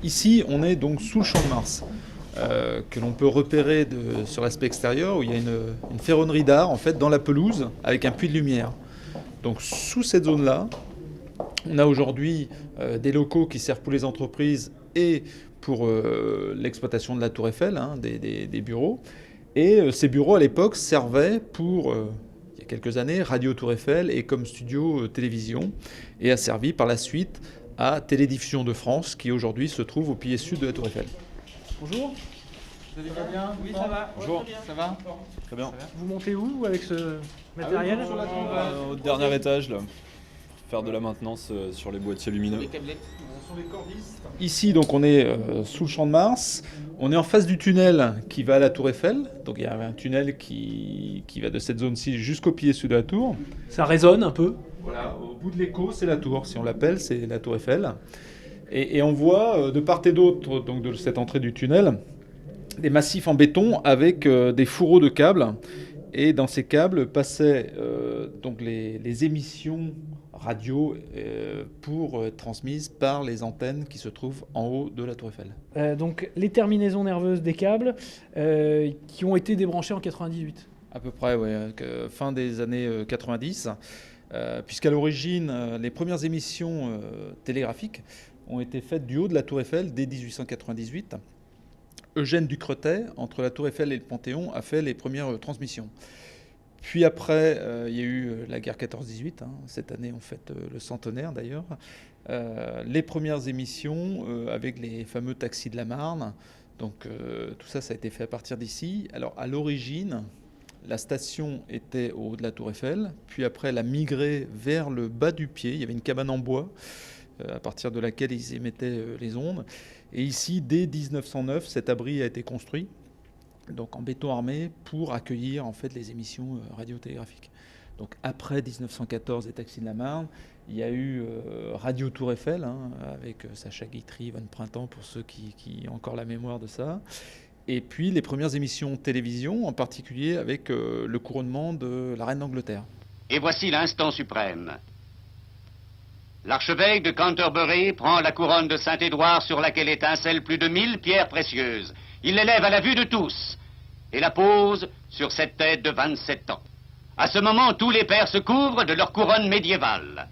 Ici, on est donc sous le Champ de Mars, que l'on peut repérer sur l'aspect extérieur, où il y a une ferronnerie d'art en fait, dans la pelouse, avec un puits de lumière. Donc sous cette zone-là, on a aujourd'hui des locaux qui servent pour les entreprises et pour l'exploitation de la Tour Eiffel, des bureaux. Et ces bureaux, à l'époque, servaient pour, il y a quelques années, Radio Tour Eiffel et comme studio télévision, et a servi par la suite à Télédiffusion de France, qui aujourd'hui se trouve au pilier sud de la Tour Eiffel. Bonjour. Vous allez bien? Oui, ça va. Bonjour, ça va? Très bien. Vous montez où avec ce matériel? Au dernier étage, là. Faire de la maintenance sur les boîtiers lumineux. Ici, donc, on est sous le Champ de Mars. On est en face du tunnel qui va à la Tour Eiffel. Donc il y a un tunnel qui va de cette zone-ci jusqu'au pilier sud de la Tour. Ça résonne un peu. Voilà, au bout de l'écho, c'est la Tour. Si on l'appelle, c'est la Tour Eiffel. Et on voit de part et d'autre, donc de cette entrée du tunnel, des massifs en béton avec des fourreaux de câbles. Et dans ces câbles passaient donc les émissions radio pour être transmises par les antennes qui se trouvent en haut de la Tour Eiffel. Donc les terminaisons nerveuses des câbles qui ont été débranchés en 98. À peu près, oui. Fin des années 90. Puisqu'à l'origine, les premières émissions télégraphiques ont été faites du haut de la Tour Eiffel dès 1898. Eugène Ducretet, entre la Tour Eiffel et le Panthéon, a fait les premières transmissions. Puis après, il y a eu la guerre 14-18. Cette année, on fête le centenaire d'ailleurs. Les premières émissions avec les fameux taxis de la Marne. Donc tout ça, ça a été fait à partir d'ici. Alors à l'origine, la station était au haut de la Tour Eiffel. Puis après, elle a migré vers le bas du pied. Il y avait une cabane en bois à partir de laquelle ils émettaient les ondes. Et ici, dès 1909, cet abri a été construit, donc en béton armé, pour accueillir en fait les émissions radiotélégraphiques. Donc après 1914 et Taxis de la Marne, il y a eu Radio Tour Eiffel, avec Sacha Guitry, Yvonne Printemps, pour ceux qui ont encore la mémoire de ça. Et puis les premières émissions télévision, en particulier avec le couronnement de la reine d'Angleterre. Et voici l'instant suprême. L'archevêque de Canterbury prend la couronne de Saint-Édouard sur laquelle étincellent plus de 1000 pierres précieuses. Il l'élève à la vue de tous et la pose sur cette tête de 27 ans. À ce moment, tous les pères se couvrent de leur couronne médiévale.